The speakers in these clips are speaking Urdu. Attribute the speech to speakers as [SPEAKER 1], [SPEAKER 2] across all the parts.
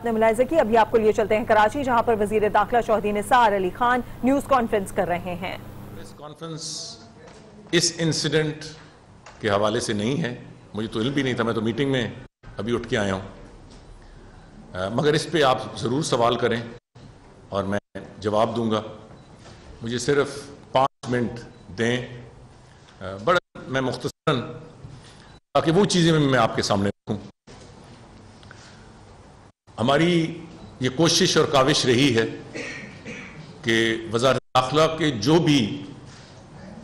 [SPEAKER 1] نے ملاحظہ کی۔ ابھی آپ کو لیے چلتے ہیں کراچی، جہاں پر وزیر داخلہ شوہدی نثار علی خان نیوز کانفرنس کر رہے ہیں۔
[SPEAKER 2] پریس کانفرنس اس انسیڈنٹ کے حوالے سے نہیں ہے، مجھے تو علم بھی نہیں تھا، میں تو میٹنگ میں ابھی اٹھ کے آیا ہوں، مگر اس پہ آپ ضرور سوال کریں اور میں جواب دوں گا۔ مجھے صرف 5 منٹ دیں، بڑا میں مختصراً، تاکہ وہ چیزیں میں آپ کے سامنے رکھوں۔ ہماری یہ کوشش اور کاوش رہی ہے کہ وزارت داخلہ کے جو بھی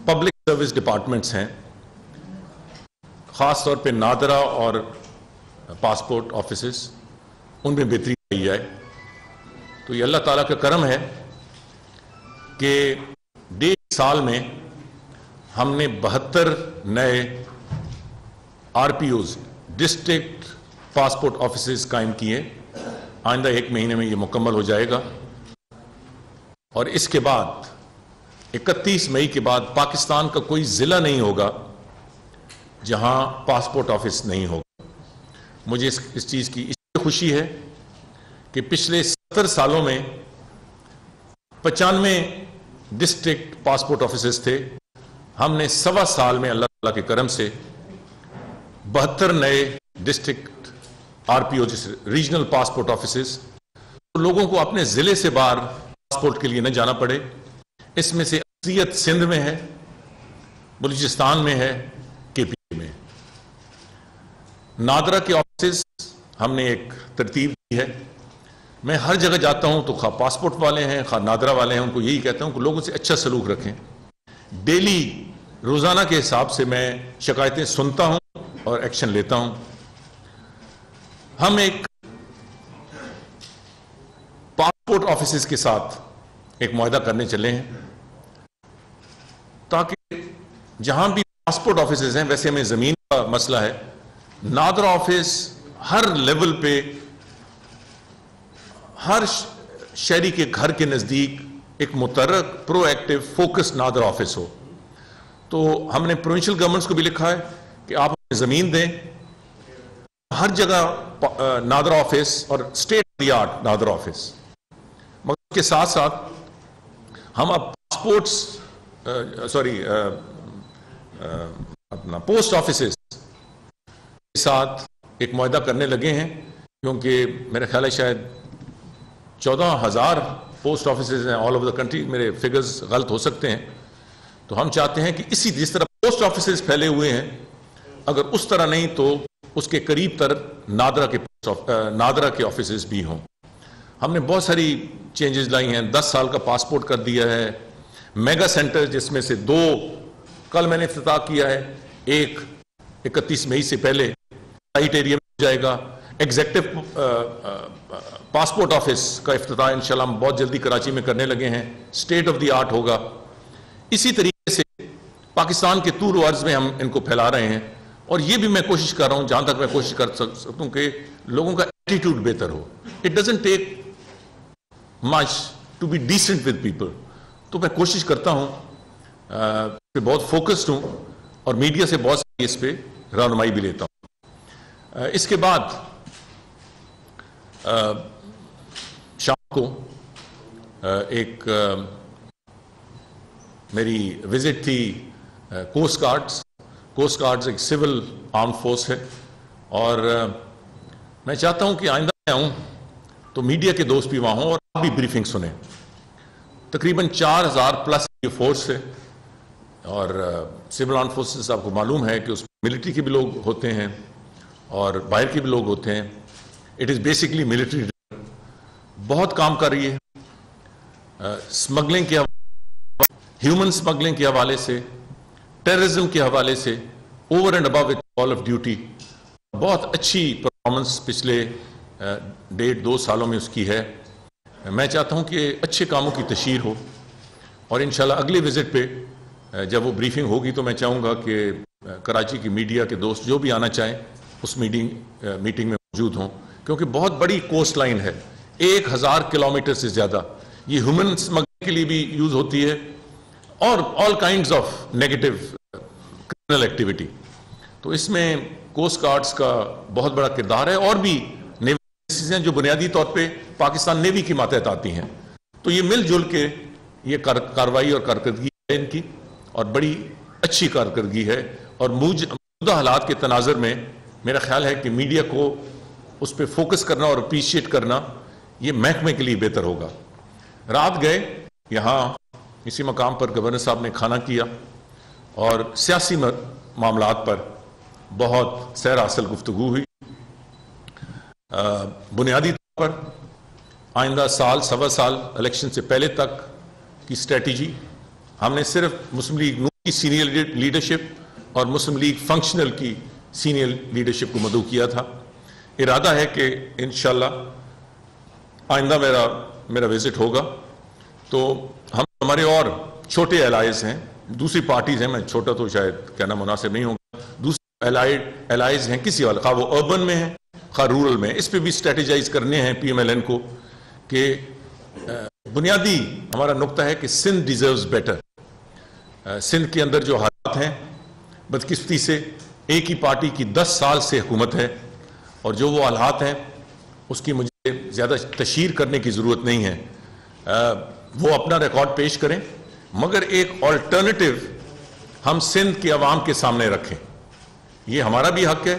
[SPEAKER 2] پبلک سروس ڈپارٹمنٹس ہیں، خاص طور پہ نادرہ اور پاسپورٹ آفیسز، ان میں بہتری کی جائے۔ تو یہ اللہ تعالیٰ کا کرم ہے کہ 1.5 سال میں ہم نے 72 نئے RPOs ڈسٹرکٹ پاسپورٹ آفیسز قائم کیے۔ آئندہ 1 مہینے میں یہ مکمل ہو جائے گا، اور اس کے بعد 31 مئی کے بعد پاکستان کا کوئی ضلع نہیں ہوگا جہاں پاسپورٹ آفس نہیں ہوگا۔ مجھے اس چیز کی خوشی ہے کہ پچھلے 70 سالوں میں 95 ڈسٹرکٹ پاسپورٹ آفیسز تھے، ہم نے 1.25 سال میں اللہ تعالیٰ کے کرم سے 72 نئے district RPO regional passport offices, لوگوں کو اپنے ضلع سے باہر پاسپورٹ کے لیے نہ جانا پڑے۔ اس میں سے اکثریت سندھ میں ہے، بلوچستان میں ہے، KP میں۔ نادرہ کے آفیسز ہم نے ایک ترتیب دی ہے۔ میں ہر جگہ جاتا ہوں تو خواہ پاسپورٹ والے ہیں خواہ نادرہ والے ہیں، ان کو یہی کہتا ہوں کہ لوگوں سے اچھا سلوک رکھیں۔ ڈیلی روزانہ کے حساب سے میں شکایتیں سنتا ہوں اور ایکشن لیتا ہوں۔ ہم ایک پاسپورٹ آفیسز کے ساتھ ایک معاہدہ کرنے چلے ہیں، تاکہ جہاں بھی پاسپورٹ آفیسز ہیں، ویسے ہمیں زمین کا مسئلہ ہے، نادرہ آفس ہر لیول پہ ہر شہری کے گھر کے نزدیک ایک متحرک، پرو ایکٹیو، فوکس نادرہ آفس ہو۔ تو ہم نے پروونشل گورنمنٹس کو بھی لکھا ہے کہ آپ ہمیں زمین دیں، ہر جگہ نادرہ آفس اور state of the art NADRA office. مگر اس کے ساتھ ساتھ ہم اب اپنا پوسٹ آفیسز کے ساتھ ایک معاہدہ کرنے لگے ہیں، کیونکہ میرا خیال ہے شاید 14,000 پوسٹ آفیسز ہیں آل اوور دا کنٹری، میرے فگرز غلط ہو سکتے ہیں۔ تو ہم چاہتے ہیں کہ جس طرح پوسٹ آفیسز پھیلے ہوئے ہیں، اگر اس طرح نہیں تو اس کے قریب تر نادرہ کے آفیسز بھی ہوں۔ ہم نے بہت ساری چینجز لائی ہیں، 10 سال کا پاسپورٹ کر دیا ہے، میگا سینٹر جس میں سے 2 کل میں نے افتتاح کیا ہے، ایک 31 مئی سے پہلے سائٹ ایریا میں ہو جائے گا۔ ایگزیکٹو پاسپورٹ آفس کا افتتاح انشاءاللہ ہم بہت جلدی کراچی میں کرنے لگے ہیں، اسٹیٹ آف دی آرٹ ہوگا۔ اسی طریقے سے پاکستان کے طول و عرض میں ہم ان کو پھیلا رہے ہیں، اور یہ بھی میں کوشش کر رہا ہوں، جہاں تک میں کوشش کر سکتا ہوں، کہ لوگوں کا ایٹیٹیوڈ بہتر ہو۔ It doesn't take much to be decent with people. تو میں کوشش کرتا ہوں، بہت فوکسڈ ہوں، اور میڈیا سے بہت ساری اس پہ رہنمائی بھی لیتا ہوں۔ اس کے بعد شام کو ایک میری وزٹ تھی کوسٹ گارڈز ایک سول آرم فورس ہے، اور میں چاہتا ہوں کہ آئندہ میں آؤں تو میڈیا کے دوست بھی وہاں ہوں اور آپ بھی بریفنگ سنیں۔ تقریباً 4,000 پلس یہ فورس ہے، اور سول آرم فورسز آپ کو معلوم ہے کہ اس ملٹری کے بھی لوگ ہوتے ہیں اور باہر کے بھی لوگ ہوتے ہیں۔ اٹ از بیسکلی ملٹری، بہت کام کر رہی ہے اسمگلنگ کے ہیومن اسمگلنگ کے حوالے سے، ٹیررزم کے حوالے سے، over and above call of duty. بہت اچھی پرفارمنس پچھلے 1.5-2 سالوں میں اس کی ہے۔ میں چاہتا ہوں کہ اچھے کاموں کی تشہیر ہو، اور انشاءاللہ اگلے وزٹ پہ جب وہ بریفنگ ہوگی تو میں چاہوں گا کہ کراچی کی میڈیا کے دوست جو بھی آنا چاہیں اس میٹنگ میں موجود ہوں، کیونکہ بہت بڑی کوسٹ لائن ہے، 1,000 کلومیٹر سے زیادہ۔ یہ ہیومن اسمگلنگ کے لیے بھی یوز ہوتی ہے، اور all kinds of negative criminal activity. تو اس میں کوسٹ گارڈز کا بہت بڑا کردار ہے، اور بھی نیول فورسز ہیں جو بنیادی طور پہ پاکستان نیوی کی ماتحت آتی ہیں. تو یہ مل جل کے یہ کارروائی اور کارکردگی ہے ان کی، اور بڑی اچھی کارکردگی ہے. اور موجودہ حالات کے تناظر میں میرا خیال ہے کہ میڈیا کو اس پہ فوکس کرنا اور اپریشیٹ کرنا یہ محکمے کے لیے بہتر ہوگا. رات گئے یہاں اسی مقام پر گورنر صاحب نے کھانا کیا اور سیاسی معاملات پر بہت سیر حاصل گفتگو ہوئی. بنیادی طور پر آئندہ سال سوا سال الیکشن سے پہلے تک کی اسٹریٹجی ہم نے صرف مسلم لیگ نون کی سینئر لیڈرشپ اور مسلم لیگ فنکشنل کی سینئر لیڈرشپ کو مدعو کیا تھا. ارادہ ہے کہ انشاءاللہ آئندہ میرا وزٹ ہوگا تو ہمارے اور چھوٹے الائز ہیں، دوسری پارٹیز ہیں، میں چھوٹا تو شاید کہنا مناسب نہیں ہوگا، دوسرے الائز ہیں کسی والا، خواہ وہ اربن میں ہیں خواہ رورل میں. اس پہ بھی اسٹریٹجائز کرنے ہیں پی ایم ایل این کو کہ بنیادی ہمارا نقطہ ہے کہ سندھ ڈیزروز بیٹر. سندھ کے اندر جو حالات ہیں بدقسمتی سے ایک ہی پارٹی کی 10 سال سے حکومت ہے، اور جو وہ حالات ہیں اس کی مجھے زیادہ تشہیر کرنے کی ضرورت نہیں ہے. وہ اپنا ریکارڈ پیش کریں، مگر ایک آلٹرنیٹو ہم سندھ کے عوام کے سامنے رکھیں. یہ ہمارا بھی حق ہے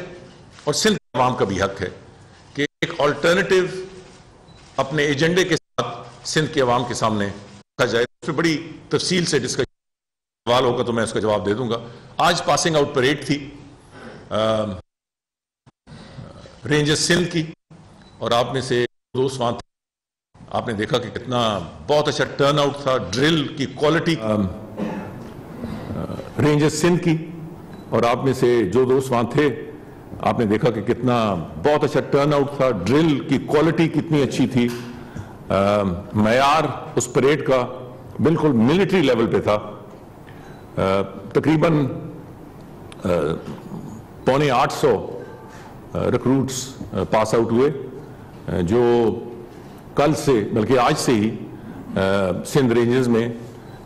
[SPEAKER 2] اور سندھ کے عوام کا بھی حق ہے کہ ایک آلٹرنیٹو اپنے ایجنڈے کے ساتھ سندھ کے عوام کے سامنے رکھا جائے. اس پہ بڑی تفصیل سے ڈسکشن سوال ہوگا تو میں اس کا جواب دے دوں گا. آج پاسنگ آؤٹ پریڈ تھی رینجرز سندھ کی، اور آپ میں سے دوست وہاں تھے، آپ نے دیکھا کہ کتنا بہت اچھا ٹرن آؤٹ تھا. ڈرل کی کوالٹی رینجرز سندھ کی، اور آپ میں سے جو دوست وہاں تھے آپ نے دیکھا کہ کتنا بہت اچھا ٹرن آؤٹ تھا. ڈرل کی کوالٹی کتنی اچھی تھی. معیار اس پریڈ کا بالکل ملٹری لیول پہ تھا. تقریباً 850 ریکروٹس پاس آؤٹ ہوئے جو کل سے بلکہ آج سے ہی سندھ رینجز میں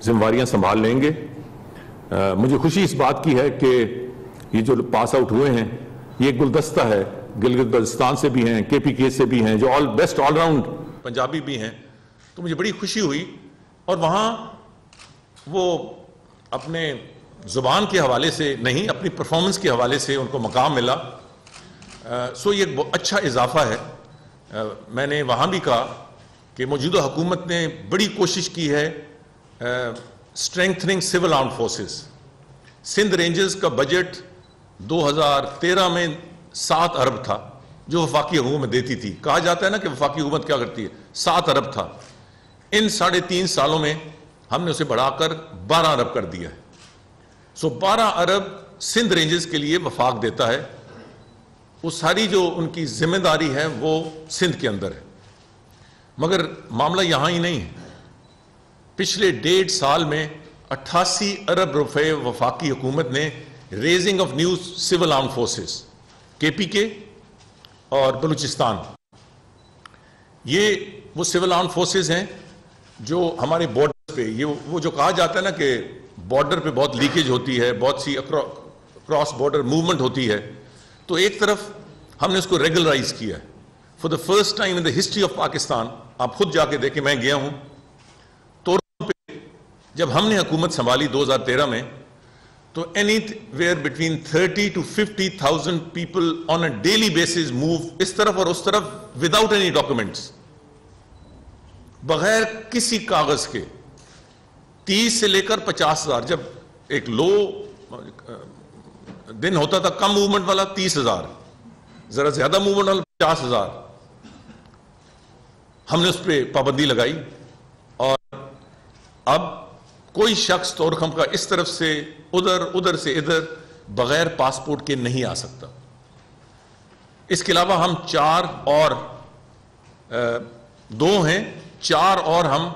[SPEAKER 2] ذمہ داریاں سنبھال لیں گے. مجھے خوشی اس بات کی ہے کہ یہ جو پاس آؤٹ ہوئے ہیں یہ ایک گلدستہ ہے. گلگت بلتستان سے بھی ہیں، کے پی کے سے بھی ہیں، جو بیسٹ آل راؤنڈ پنجابی بھی ہیں. تو مجھے بڑی خوشی ہوئی، اور وہاں وہ اپنے زبان کے حوالے سے نہیں، اپنی پرفارمنس کے حوالے سے ان کو مقام ملا. سو یہ ایک اچھا اضافہ ہے. میں نے وہاں بھی کہا کہ موجودہ حکومت نے بڑی کوشش کی ہے strengthening civil armed forces. Sindh rangers کا بجٹ 2013 میں 7 ارب تھا جو وفاقی حکومت دیتی تھی. کہا جاتا ہے نا کہ وفاقی حکومت کیا کرتی ہے، 7 ارب تھا. ان 3.5 سالوں میں ہم نے اسے بڑھا کر 12 ارب کر دیا ہے. سو 12 ارب سندھ رینجز کے لیے وفاق دیتا ہے. وہ ساری جو ان کی ذمہ داری ہے وہ سندھ کے اندر ہے. مگر معاملہ یہاں ہی نہیں ہے. پچھلے 1.5 سال میں 88 ارب روپے وفاقی حکومت نے raising of new civil arm forces کے پی کے اور بلوچستان، یہ وہ سول آرم فورسز ہیں جو ہمارے بارڈر پہ، یہ وہ جو کہا جاتا ہے نا کہ بارڈر پہ بہت لیکیج ہوتی ہے، بہت سی کراس بارڈر موومنٹ ہوتی ہے. تو ایک طرف ہم نے اس کو ریگولرائز کیا ہے. For the first time in the history of Pakistan, آپ خود جا کے دیکھیں، میں گیا ہوں تو جب ہم نے حکومت سنبھالی 2013 میں تو anywhere between 30 to 50,000 people on a daily basis move اس طرف اور اس طرف وداؤٹ اینی ڈاکومنٹس، بغیر کسی کاغذ کے. 30 سے لے کر 50,000. جب ایک لو دن ہوتا تھا کم موومنٹ والا 30,000، ذرا زیادہ موومنٹ والا 50,000. ہم نے اس پہ پابندی لگائی، اور اب کوئی شخص تورخم کا اس طرف سے ادھر سے ادھر بغیر پاسپورٹ کے نہیں آ سکتا. اس کے علاوہ ہم 4 اور 2 ہیں، 4 اور ہم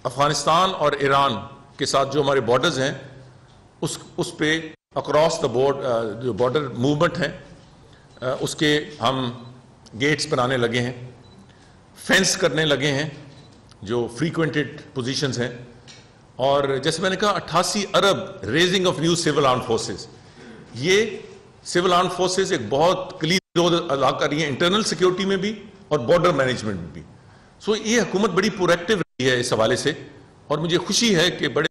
[SPEAKER 2] افغانستان اور ایران کے ساتھ جو ہمارے بارڈرز ہیں اس پہ اکراس دا بورڈ جو بارڈر موومنٹ ہیں اس کے ہم گیٹس بنانے لگے ہیں، فینس کرنے لگے ہیں جو فریکوینٹڈ پوزیشنز ہیں. اور جیسے میں نے کہا 88 ارب raising of new civil arm forces, یہ سول آرم فورسز ایک بہت کلیدی رول ادا کر رہی ہیں انٹرنل سیکیورٹی میں بھی اور بارڈر مینجمنٹ میں بھی. سو یہ حکومت بڑی پرویکٹیو رہی ہے اس حوالے سے, اور مجھے خوشی ہے کہ بڑے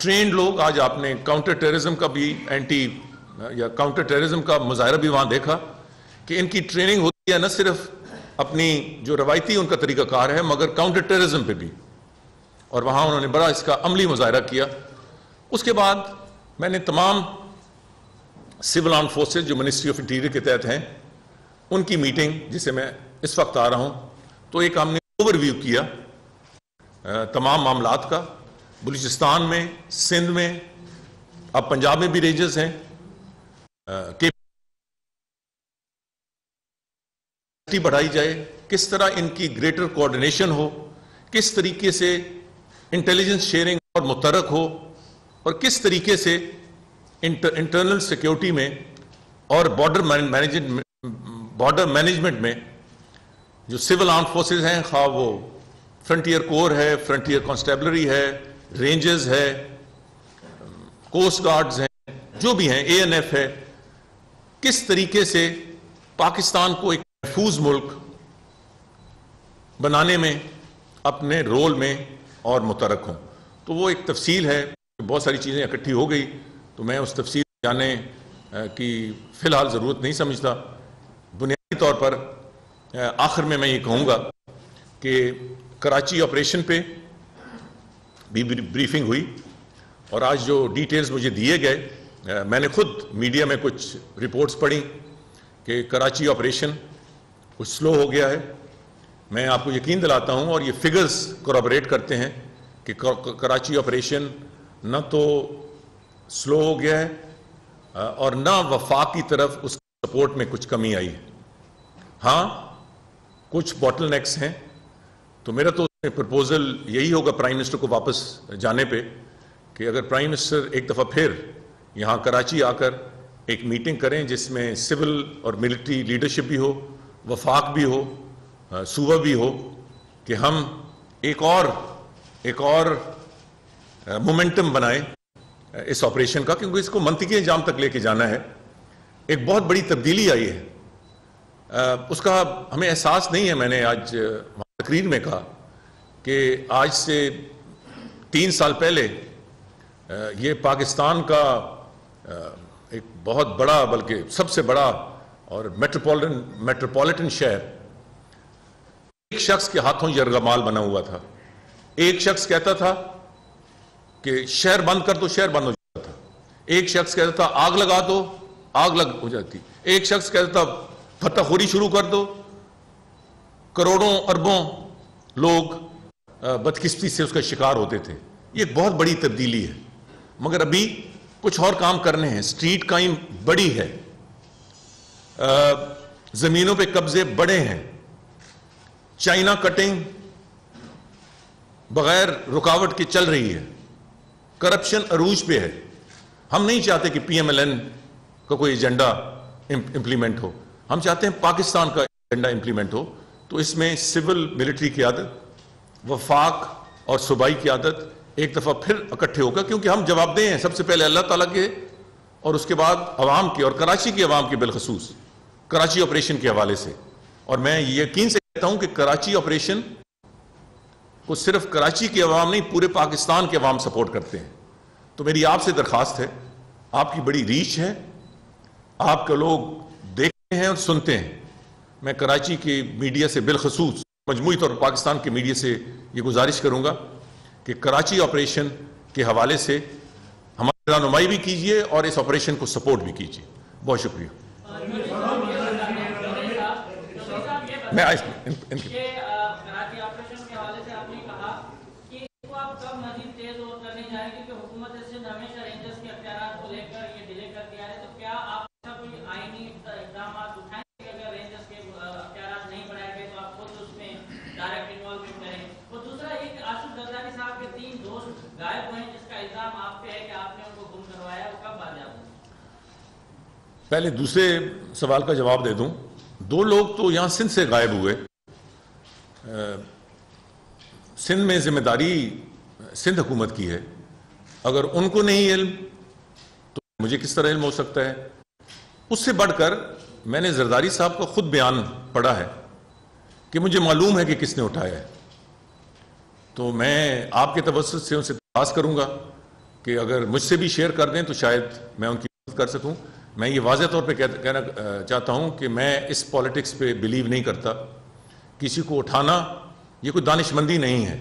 [SPEAKER 2] ٹرینڈ لوگ, آج آپ نے کاؤنٹر ٹیررزم کا بھی کاؤنٹر ٹیررزم کا مظاہرہ بھی وہاں دیکھا کہ ان کی ٹریننگ ہوتی ہے نہ صرف اپنی جو روایتی ان کا طریقہ کار ہے مگر کاؤنٹر ٹیررزم پہ بھی, اور وہاں انہوں نے بڑا اس کا عملی مظاہرہ کیا. اس کے بعد میں نے تمام سول آرم فورسز جو منسٹری آف انٹیریئر کے تحت ہیں ان کی میٹنگ جسے میں اس وقت آ رہا ہوں, تو ایک ہم نے اوور ویو کیا تمام معاملات کا, بلوچستان میں, سندھ میں, اب پنجاب میں بھی ریجز ہیں, بڑھائی جائے, کس طرح ان کی گریٹر کوآرڈینیشن ہو, کس طریقے سے انٹیلیجنس شیئرنگ اور متحرک ہو, اور کس طریقے سے انٹرنل سیکیورٹی میں اور بارڈر مینجمنٹ میں جو سول آرم فورسز ہیں, خواہ وہ فرنٹیئر کور ہے, فرنٹیئر کانسٹیبلری ہے, رینجز ہے, کوسٹ گارڈز ہیں, جو بھی ہیں, ANF ہے, کس طریقے سے پاکستان کو ایک محفوظ ملک بنانے میں اپنے رول میں اور متحرک ہوں. تو وہ ایک تفصیل ہے, بہت ساری چیزیں اکٹھی ہو گئی, تو میں اس تفصیل جانے کی فی الحال ضرورت نہیں سمجھتا. بنیادی طور پر آخر میں یہ کہوں گا کہ کراچی آپریشن پہ بھی بریفنگ ہوئی, اور آج جو ڈیٹیلز مجھے دیے گئے, میں نے خود میڈیا میں کچھ رپورٹس پڑھی کہ کراچی آپریشن کچھ سلو ہو گیا ہے. میں آپ کو یقین دلاتا ہوں, اور یہ فگرز کورابریٹ کرتے ہیں کہ کراچی آپریشن نہ تو سلو ہو گیا ہے اور نہ وفاق کی طرف اس سپورٹ میں کچھ کمی آئی ہے. ہاں کچھ باٹل نیکس ہیں, تو میرا تو پرپوزل یہی ہوگا پرائم منسٹر کو واپس جانے پہ کہ اگر پرائم منسٹر ایک دفعہ پھر یہاں کراچی آ کر ایک میٹنگ کریں جس میں سول اور ملٹری لیڈرشپ بھی ہو, وفاق بھی ہو, صوبہ بھی ہو, کہ ہم ایک اور مومنٹم بنائیں اس آپریشن کا, کیونکہ اس کو منطقی انجام تک لے کے جانا ہے. ایک بہت بڑی تبدیلی آئی ہے, اس کا ہمیں احساس نہیں ہے. میں نے آج تقریر میں کہا کہ آج سے 3 سال پہلے یہ پاکستان کا ایک بہت بڑا, بلکہ سب سے بڑا اور میٹروپولیٹن شہر ایک شخص کے ہاتھوں یرغمال بنا ہوا تھا. ایک شخص کہتا تھا کہ شہر بند کر دو, شہر بند ہو جاتا تھا. ایک شخص کہتا تھا آگ لگا دو, آگ لگ ہو جاتی. ایک شخص کہتا تھا فتح خوری شروع کر دو. کروڑوں اربوں لوگ بدقسمتی سے اس کا شکار ہوتے تھے. یہ ایک بہت بڑی تبدیلی ہے, مگر ابھی کچھ اور کام کرنے ہیں. اسٹریٹ کرائم بڑی ہے, زمینوں پہ قبضے بڑے ہیں, چائنا کٹنگ بغیر رکاوٹ کے چل رہی ہے, کرپشن عروج پہ ہے. ہم نہیں چاہتے کہ PMLN کا کوئی ایجنڈا امپلیمنٹ ہو, ہم چاہتے ہیں پاکستان کا ایجنڈا امپلیمنٹ ہو. تو اس میں سول ملٹری قیادت, وفاق اور صوبائی قیادت ایک دفعہ پھر اکٹھے ہوگا, کیونکہ ہم جواب دیں ہیں سب سے پہلے اللہ تعالیٰ کے, اور اس کے بعد عوام کے, اور کراچی کی عوام کے, بالخصوص کراچی آپریشن کے حوالے سے. اور میں یقین سے کہتا ہوں کہ کراچی آپریشن کو صرف کراچی کی عوام نہیں, پورے پاکستان کے عوام سپورٹ کرتے ہیں. تو میری آپ سے درخواست ہے, آپ کی بڑی ریچ ہے, آپ کے لوگ دیکھتے ہیں اور سنتے ہیں. میں کراچی کی میڈیا سے, بالخصوص مجموعی طور پر پاکستان کی میڈیا سے یہ گزارش کروں گا کہ کراچی آپریشن کے حوالے سے ہماری رہنمائی بھی کیجیے اور اس آپریشن کو سپورٹ بھی کیجیے. بہت شکریہ. میں
[SPEAKER 3] کراچی آپریشن کے حوالے سے آپ نے کہا کہ اس کو آپ کب مزید تیز اور کرنے جائیں گے, کہ حکومت سندھ ہمیشہ رینجرز کے اختیارات کو لے کر یہ ڈیلے کر دیا ہے, تو کیا آپ ایسا کوئی آئینی اقدامات اٹھائیں گے اگر رینجرز کے اختیارات نہیں بڑھائے گئے تو آپ خود اس میں ڈائریکٹ انوالومنٹ کریں؟ اور دوسرا, ایک آصف زرداری صاحب کے 3 دوست غائب ہوئے ہیں جس کا الزام آپ پہ ہے کہ آپ نے ان کو گم کروایا, وہ کب بازیاب ہوں؟
[SPEAKER 2] پہلے دوسرے سوال کا جواب دے دوں. 2 لوگ تو یہاں سندھ سے غائب ہوئے. سندھ میں ذمہ داری سندھ حکومت کی ہے, اگر ان کو نہیں علم تو مجھے کس طرح علم ہو سکتا ہے؟ اس سے بڑھ کر میں نے زرداری صاحب کا خود بیان پڑا ہے کہ مجھے معلوم ہے کہ کس نے اٹھایا ہے، تو میں آپ کے توسط سے ان سے درخواست کروں گا کہ اگر مجھ سے بھی شیئر کر دیں تو شاید میں ان کی مدد کر سکوں۔ میں یہ واضح طور پہ کہنا چاہتا ہوں کہ میں اس پالیٹکس پہ بلیو نہیں کرتا، کسی کو اٹھانا یہ کوئی دانش مندی نہیں ہے،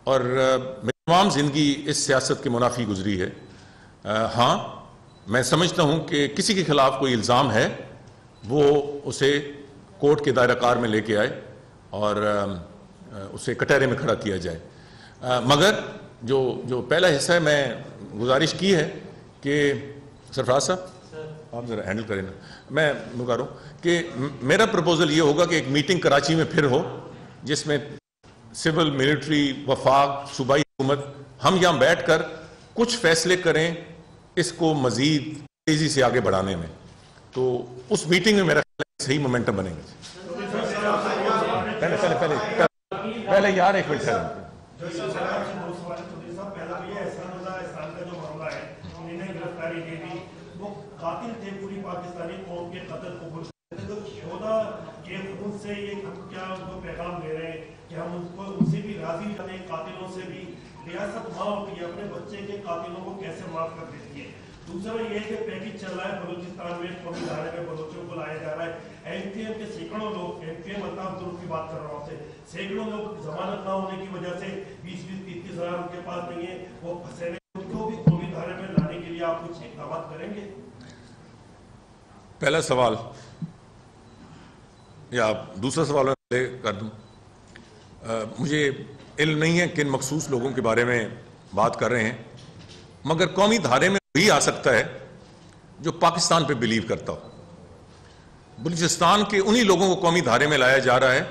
[SPEAKER 2] اور میری تمام زندگی اس سیاست کے منافی گزری ہے۔ ہاں میں سمجھتا ہوں کہ کسی کے خلاف کوئی الزام ہے وہ اسے کورٹ کے دائرہ کار میں لے کے آئے اور اسے کٹہرے میں کھڑا کیا جائے، مگر جو پہلا حصہ ہے میں گزارش کی ہے کہ سرفراز صاحب آپ ذرا ہینڈل کریں نا، میں بتا رہا ہوں کہ میرا پروپوزل یہ ہوگا کہ ایک میٹنگ کراچی میں پھر ہو جس میں سول، ملٹری، وفاق، صوبائی حکومت ہم یہاں بیٹھ کر کچھ فیصلے کریں اس کو مزید تیزی سے آگے بڑھانے میں، تو اس میٹنگ میں میرا صحیح مومنٹم بنے گا۔ پہلے یار ایک منٹ
[SPEAKER 4] قاتل تھے، پوری پاکستانی قوم کے قتل قبول تو شہدا کے خون سے یہ کیا ان کو پیغام دے رہے ہیں کہ ہم ان سے بھی راضی رہتے ہیں، قاتلوں سے بھی۔ ریاست ماں ہوتی ہے، اپنے بچے کے قاتلوں کو کیسے معاف کر دیتی ہے؟ دوسرا یہ کہ پیکج چل رہا ہے بلوچستان میں، قومی دھارے میں بلوچوں کو لایا جا رہا ہے، ایم پی ایم کے سینکڑوں لوگ، ایم پی ایم الطاف ضرور کی بات کر رہا ہوں آپ سے، سینکڑوں لوگ ضمانت نہ ہونے کی وجہ سے 20-30 ہزار ان کے پاس نہیں ہے، وہ پھنسے ہوئے، ان کو بھی قومی دھارے میں لانے کے لیے آپ کچھ اقدامات کریں گے؟
[SPEAKER 2] پہلا سوال یا دوسرا سوال میں کر دوں، مجھے علم نہیں ہے کن مخصوص لوگوں کے بارے میں بات کر رہے ہیں، مگر قومی دھارے میں وہی آ سکتا ہے جو پاکستان پہ بلیو کرتا ہو۔ بلوچستان کے انہی لوگوں کو قومی دھارے میں لایا جا رہا ہے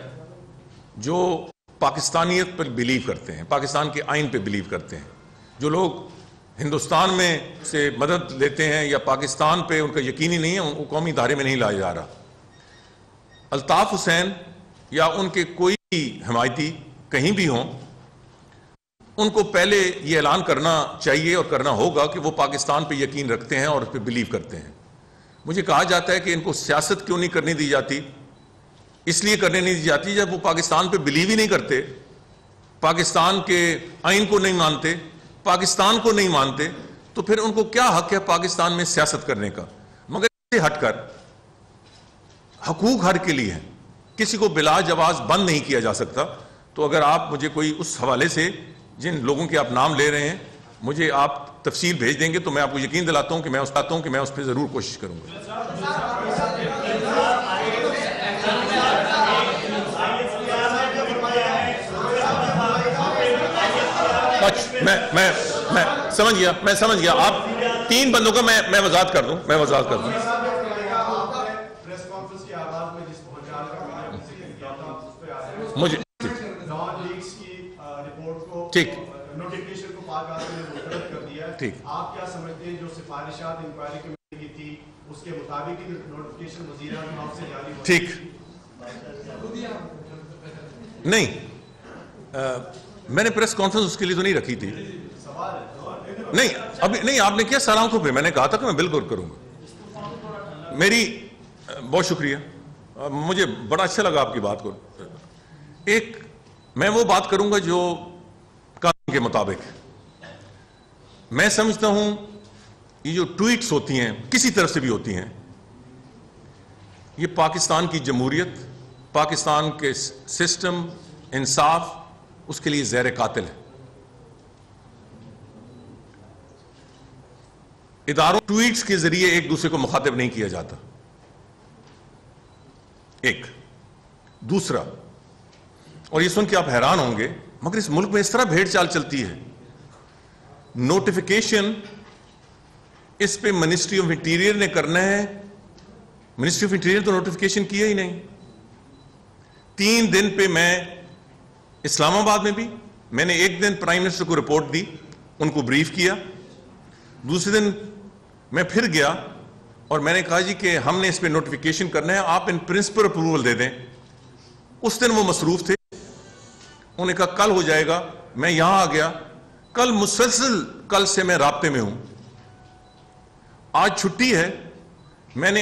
[SPEAKER 2] جو پاکستانیت پر بلیو کرتے ہیں، پاکستان کے آئین پہ بلیو کرتے ہیں۔ جو لوگ ہندوستان میں سے مدد لیتے ہیں یا پاکستان پہ ان کا یقینی نہیں ہے، ان کو قومی دھارے میں نہیں لایا جا رہا۔ الطاف حسین یا ان کے کوئی حمایتی کہیں بھی ہوں، ان کو پہلے یہ اعلان کرنا چاہیے اور کرنا ہوگا کہ وہ پاکستان پہ یقین رکھتے ہیں اور اس پہ بلیو کرتے ہیں۔ مجھے کہا جاتا ہے کہ ان کو سیاست کیوں نہیں کرنے دی جاتی، اس لیے کرنے نہیں دی جاتی جب وہ پاکستان پہ بلیو ہی نہیں کرتے، پاکستان کے آئین کو نہیں مانتے، پاکستان کو نہیں مانتے، تو پھر ان کو کیا حق ہے پاکستان میں سیاست کرنے کا؟ مگر اس سے ہٹ کر حقوق ہر کے لیے ہیں، کسی کو بلا جواز بند نہیں کیا جا سکتا۔ تو اگر آپ مجھے کوئی اس حوالے سے جن لوگوں کے آپ نام لے رہے ہیں مجھے آپ تفصیل بھیج دیں گے تو میں آپ کو یقین دلاتا ہوں کہ میں اس پہ ضرور کوشش کروں گا۔ میں سمجھ گیا آپ تین بندوں کا میں وضاحت کر دوں مجھے ٹھیک ٹھیک
[SPEAKER 4] آپ کیا سمجھتے ہیں جو سفارشات انکوائری کمیٹی کی تھی اس کے مطابق نوٹیفیکیشن وزیر اعظم سے جاری ہو؟
[SPEAKER 2] ٹھیک نہیں، میں نے پریس کانفرنس اس کے لیے تو نہیں رکھی تھی، نہیں ابھی نہیں، آپ نے کیا سر آنکھوں پہ، میں نے کہا تھا کہ میں بالکل کروں گا۔ میری بہت شکریہ، مجھے بڑا اچھا لگا آپ کی بات کو۔ ایک میں وہ بات کروں گا جو قانون کے مطابق، میں سمجھتا ہوں یہ جو ٹویٹس ہوتی ہیں کسی طرف سے بھی ہوتی ہیں، یہ پاکستان کی جمہوریت، پاکستان کے سسٹم، انصاف، اس کے لیے زہر قاتل ہے۔ اداروں ٹویٹس کے ذریعے ایک دوسرے کو مخاطب نہیں کیا جاتا، ایک دوسرا، اور یہ سن کے آپ حیران ہوں گے مگر اس ملک میں اس طرح بھیڑ چال چلتی ہے، نوٹیفیکیشن اس پہ منسٹری آف انٹیریئر نے کرنا ہے، منسٹری آف انٹیریئر تو نوٹیفیکیشن کیا ہی نہیں۔ 3 دن پہ میں اسلام آباد میں بھی، میں نے ایک دن پرائم منسٹر کو رپورٹ دی، ان کو بریف کیا، دوسرے دن میں پھر گیا اور میں نے کہا جی کہ ہم نے اس پہ نوٹیفیکیشن کرنا ہے، آپ ان پرنسپل اپروول دے دیں۔ اس دن وہ مصروف تھے، انہوں نے کہا کل ہو جائے گا، میں یہاں آ گیا، کل مسلسل کل سے میں رابطے میں ہوں۔ آج چھٹی ہے، میں نے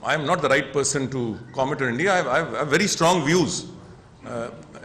[SPEAKER 2] I am not the right person to comment on India. I have very strong views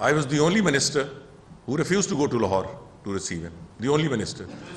[SPEAKER 2] I was the only minister who refused to go to Lahore to receive him. The only minister.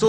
[SPEAKER 2] So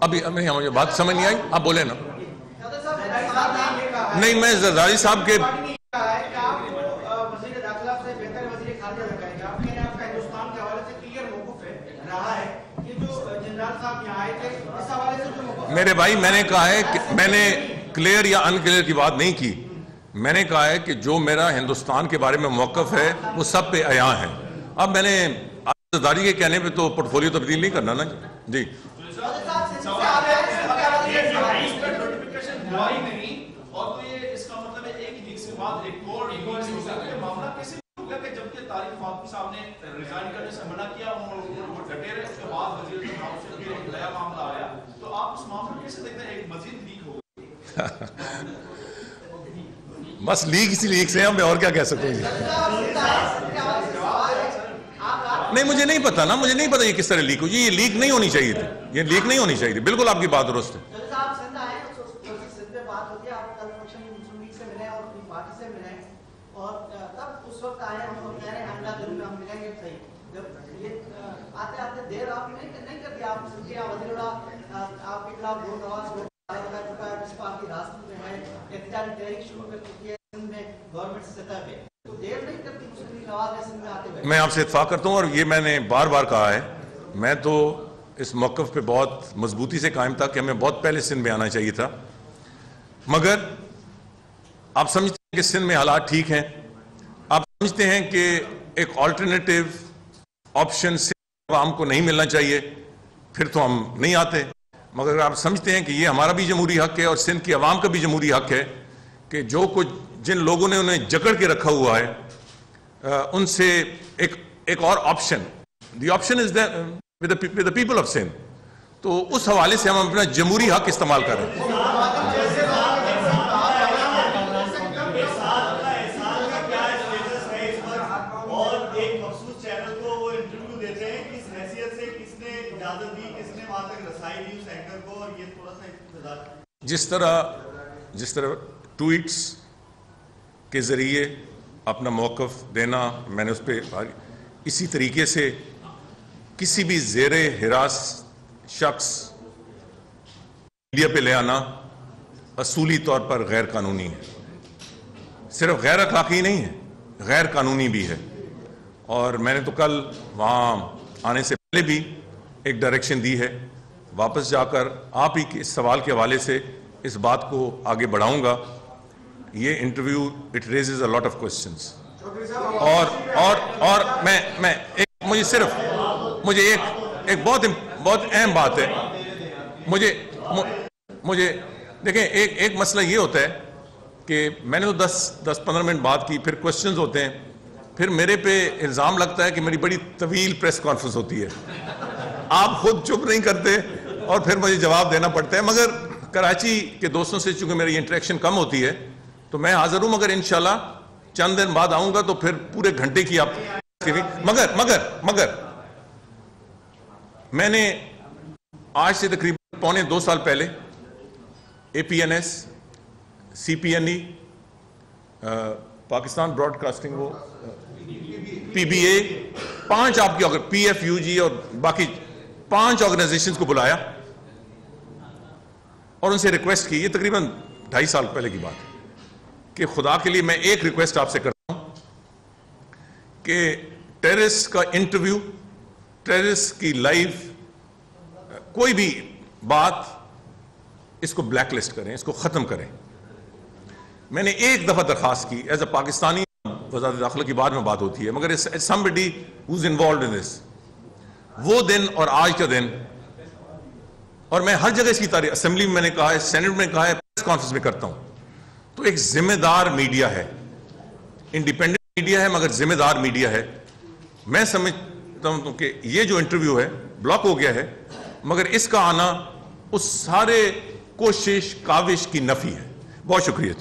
[SPEAKER 2] ابھی مجھے بات سمجھ نہیں آئی, آپ بولے نا. نہیں, میں زرداری صاحب کے میرے بھائی, میں نے کہا ہے کہ میں نے کلیئر یا ان کلیئر کی بات نہیں کی. میں نے کہا ہے کہ جو میرا ہندوستان کے بارے میں موقف ہے وہ سب پہ عیاں ہے. اب میں نے زرداری کے کہنے پہ تو پورٹ فولیو تبدیل نہیں کرنا نا. جی بس لیک اسی لیک سے ہیں, میں اور کیا کہہ سکوں گی. نہیں, مجھے نہیں پتا نا, مجھے نہیں پتا یہ کس طرح لیک ہو. یہ لیک نہیں ہونی چاہیے تھی, یہ لیک نہیں ہونی چاہیے تھی. بالکل آپ کی بات درست ہے. میں آپ سے اتفاق کرتا ہوں, اور یہ میں نے بار بار کہا ہے. میں تو اس موقف پہ بہت مضبوطی سے قائم تھا کہ ہمیں بہت پہلے سندھ میں آنا چاہیے تھا. مگر آپ سمجھتے ہیں کہ سندھ میں حالات ٹھیک ہیں, آپ سمجھتے ہیں کہ ایک آلٹرنیٹیو آپشن عوام کو نہیں ملنا چاہیے, پھر تو ہم نہیں آتے. مگر آپ سمجھتے ہیں کہ یہ ہمارا بھی جمہوری حق ہے اور سندھ کی عوام کا بھی جمہوری حق ہے کہ جو کچھ جن لوگوں نے انہیں جکڑ کے رکھا ہوا ہے ان سے ایک اور option, the option is with the people of Sindh. تو اس حوالے سے ہم اپنا جمہوری حق استعمال کر رہے ہیں. جس طرح ٹویٹس کے ذریعے اپنا موقف دینا, میں نے اس پہ اسی طریقے سے کسی بھی زیر ہراس شخص میڈیا پہ لے آنا اصولی طور پر غیر قانونی ہے. صرف غیر اخلاقی نہیں ہے, غیر قانونی بھی ہے. اور میں نے تو کل وہاں آنے سے پہلے بھی ایک ڈائریکشن دی ہے, واپس جا کر آپ ہی کے اس سوال کے حوالے سے اس بات کو آگے بڑھاؤں گا. یہ interview it raises a lot of questions. اور میں مجھے ایک بہت اہم بات ہے. مجھے دیکھیں, ایک مسئلہ یہ ہوتا ہے کہ میں نے تو 10-15 منٹ بات کی, پھر کوسچنز ہوتے ہیں, پھر میرے پہ الزام لگتا ہے کہ میری بڑی طویل پریس کانفرنس ہوتی ہے. آپ خود چپ نہیں کرتے اور پھر مجھے جواب دینا پڑتا ہے. مگر کراچی کے دوستوں سے چونکہ میری انٹریکشن کم ہوتی ہے تو میں حاضر ہوں, مگر انشاءاللہ چند دن بعد آؤں گا تو پھر پورے گھنٹے کی آپ. مگر میں نے آج سے تقریباً 2.25 سال پہلے APNS, CPNE, Pakistan broadcasting, وہ PBA, 5 آپ کی PFUG اور باقی 5 آرگنائزیشنز کو بلایا اور ان سے ریکویسٹ کی. یہ تقریباً 2.5 سال پہلے کی بات ہے کہ خدا کے لیے میں ایک ریکویسٹ آپ سے کرتا ہوں کہ ٹیررسٹ کا انٹرویو, ٹیررسٹ کی لائیو کوئی بھی بات, اس کو بلیک لسٹ کریں, اس کو ختم کریں. میں نے ایک دفعہ درخواست کی ایز اے پاکستانی, وزارت داخلہ کی بعد میں بات ہوتی ہے, مگر somebody who's involved in this, وہ دن اور آج کا دن, اور میں ہر جگہ اس کی تعریف, اسمبلی میں نے کہا ہے, سینٹ میں کہا ہے, پریس کانفرنس میں کرتا ہوں. تو ایک ذمہ دار میڈیا ہے, انڈیپینڈنٹ میڈیا ہے مگر ذمہ دار میڈیا ہے. میں سمجھتا ہوں کہ یہ جو انٹرویو ہے بلاک ہو گیا ہے, مگر اس کا آنا اس سارے کوشش کاوش کی نفی ہے. بہت شکریہ.